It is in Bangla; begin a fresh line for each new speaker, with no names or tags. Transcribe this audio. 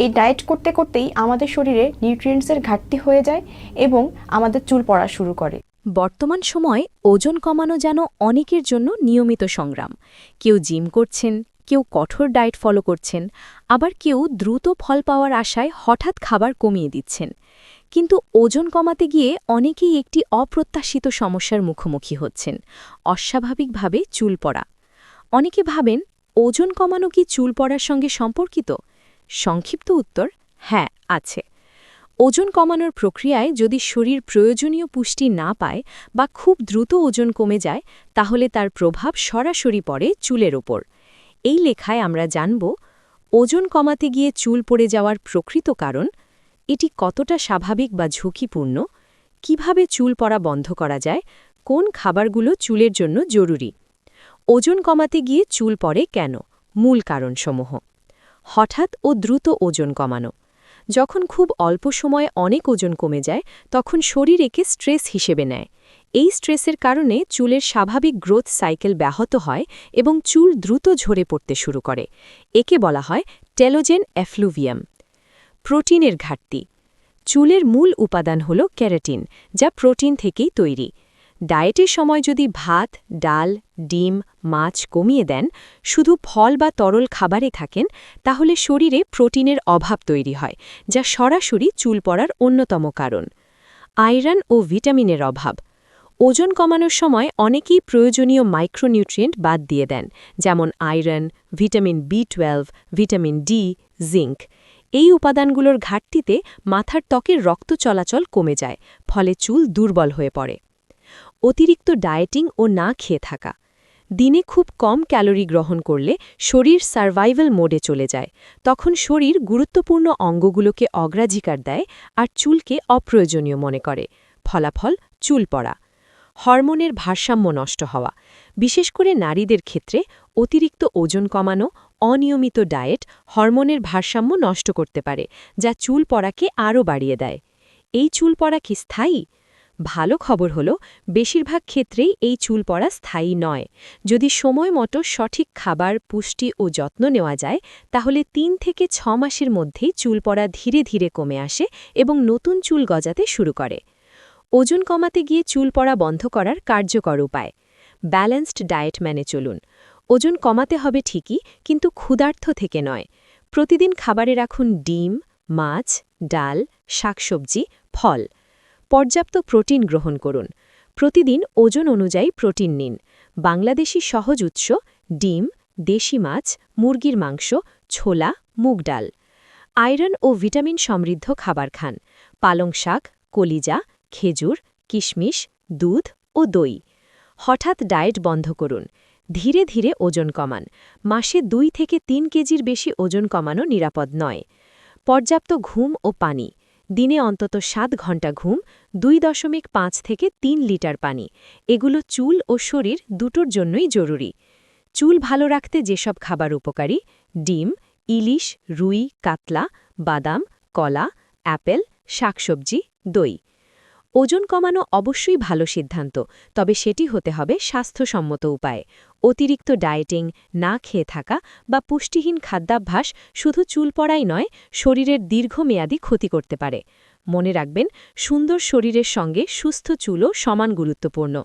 এই ডায়েট করতে করতেই আমাদের শরীরে নিউট্রিয়েন্টসের ঘাটতি হয়ে যায় এবং আমাদের চুল পড়া শুরু করে।
বর্তমান সময়ে ওজন কমানো যেন অনেকের জন্য নিয়মিত সংগ্রাম। কেউ জিম করছেন, কেউ কঠোর ডায়েট ফলো করছেন, আবার কেউ দ্রুত ফল পাওয়ার আশায় হঠাৎ খাবার কমিয়ে দিচ্ছেন। কিন্তু ওজন কমাতে গিয়ে অনেকেই একটি অপ্রত্যাশিত সমস্যার মুখোমুখি হচ্ছেন, অস্বাভাবিকভাবে চুল পড়া। অনেকে ভাবেন, ওজন কমানো কি চুল পড়ার সঙ্গে সম্পর্কিত? সংক্ষিপ্ত উত্তর, হ্যাঁ, আছে। ওজন কমানোর প্রক্রিয়ায় যদি শরীর প্রয়োজনীয় পুষ্টি না পায় বা খুব দ্রুত ওজন কমে যায়, তাহলে তার প্রভাব সরাসরি পড়ে চুলের ওপর। এই লেখায় আমরা জানব ওজন কমাতে গিয়ে চুল পড়ে যাওয়ার প্রকৃত কারণ, এটি কতটা স্বাভাবিক বা ঝুঁকিপূর্ণ, কিভাবে চুল পড়া বন্ধ করা যায়, কোন খাবারগুলো চুলের জন্য জরুরি। ওজন কমাতে গিয়ে চুল পড়ে কেন, মূল কারণসমূহ। হঠাৎ ও দ্রুত ওজন কমানো। যখন খুব অল্প সময়ে অনেক ওজন কমে যায়, তখন শরীর একে স্ট্রেস হিসেবে নেয়। এই স্ট্রেসের কারণে চুলের স্বাভাবিক গ্রোথ সাইকেল ব্যাহত হয় এবং চুল দ্রুত ঝরে পড়তে শুরু করে। একে বলা হয় টেলোজেন এফ্লুভিয়াম। প্রোটিনের ঘাটতি। চুলের মূল উপাদান হল ক্যারাটিন, যা প্রোটিন থেকেই তৈরি। ডায়েটের সময় যদি ভাত, ডাল, ডিম, মাছ কমিয়ে দেন, শুধু ফল বা তরল খাবারে থাকেন, তাহলে শরীরে প্রোটিনের অভাব তৈরি হয়, যা সরাসরি চুল পড়ার অন্যতম কারণ। আয়রন ও ভিটামিনের অভাব। ওজন কমানোর সময় অনেকেই প্রয়োজনীয় মাইক্রোনিউট্রিয়েন্ট বাদ দিয়ে দেন, যেমন iron, vitamin B12, vitamin D, zinc. এই উপাদানগুলোর ঘাটতিতে মাথার ত্বকের রক্ত চলাচল কমে যায়, ফলে চুল দুর্বল হয়ে পড়ে। অতিরিক্ত ডায়েটিং ও না খেয়ে থাকা। দিনে খুব কম ক্যালোরি গ্রহণ করলে শরীর সার্ভাইভাল মোডে চলে যায়। তখন শরীর গুরুত্বপূর্ণ অঙ্গগুলোকে অগ্রাধিকার দেয় আর চুলকে অপ্রয়োজনীয় মনে করে। ফলাফল, চুল পড়া। হরমোনের ভারসাম্য নষ্ট হওয়া। বিশেষ করে নারীদের ক্ষেত্রে অতিরিক্ত ওজন কমানো, অনিয়মিত ডায়েট হরমোনের ভারসাম্য নষ্ট করতে পারে, যা চুল পড়াকে আরও বাড়িয়ে দেয়। এই চুল পড়া কি স্থায়ী? ভালো খবর হলো, বেশিরভাগ ক্ষেত্রেই এই চুল পড়া স্থায়ী নয়। যদি সময় মতো সঠিক খাবার, পুষ্টি ও যত্ন নেওয়া যায়, তাহলে ৩ থেকে ৬ মাসের মধ্যেই চুল পড়া ধীরে ধীরে কমে আসে এবং নতুন চুল গজাতে শুরু করে। ওজন কমাতে গিয়ে চুল পড়া বন্ধ করার কার্যকর উপায়। ব্যালেন্সড ডায়েট মেনে চলুন। ওজন কমাতে হবে ঠিকই, কিন্তু ক্ষুধার্ত থেকে নয়। প্রতিদিন খাবারে রাখুন ডিম, মাছ, ডাল, শাকসবজি, ফল। পর্যাপ্ত প্রোটিন গ্রহণ করুন। প্রতিদিন ওজন অনুযায়ী প্রোটিন নিন। বাংলাদেশি সহজ উৎস: ডিম, দেশি মাছ, মুরগির মাংস, ছোলা, মুগ ডাল। আয়রন ও ভিটামিন সমৃদ্ধ খাবার খান। পালং শাক, কলিজা, খেজুর, কিশমিশ, দুধ ও দই। হঠাৎ ডায়েট বন্ধ করুন। ধীরে ধীরে ওজন কমান। মাসে ২ থেকে ৩ কেজির বেশি ওজন কমানো নিরাপদ নয়। পর্যাপ্ত ঘুম ও পানি। দিনে অন্তত ৭ ঘন্টা ঘুম, ২.৫ থেকে ৩ লিটার পানি। এগুলো চুল ও শরীর দুটোর জন্যই জরুরি। চুল ভালো রাখতে যেসব খাবার উপকারী: ডিম, ইলিশ, রুই, কাতলা, বাদাম, কলা, অ্যাপেল, শাকসবজি, দই। ওজন কমানো অবশ্যই ভালো সিদ্ধান্ত, তবে সেটি হতে হবে স্বাস্থ্যসম্মত উপায়ে। অতিরিক্ত ডায়েটিং, না খেয়ে থাকা বা পুষ্টিহীন খাদ্যাভ্যাস শুধু চুল পড়াই নয়, শরীরের দীর্ঘমেয়াদী ক্ষতি করতে পারে। মনে রাখবেন, সুন্দর শরীরের সঙ্গে সুস্থ চুলও সমান গুরুত্বপূর্ণ।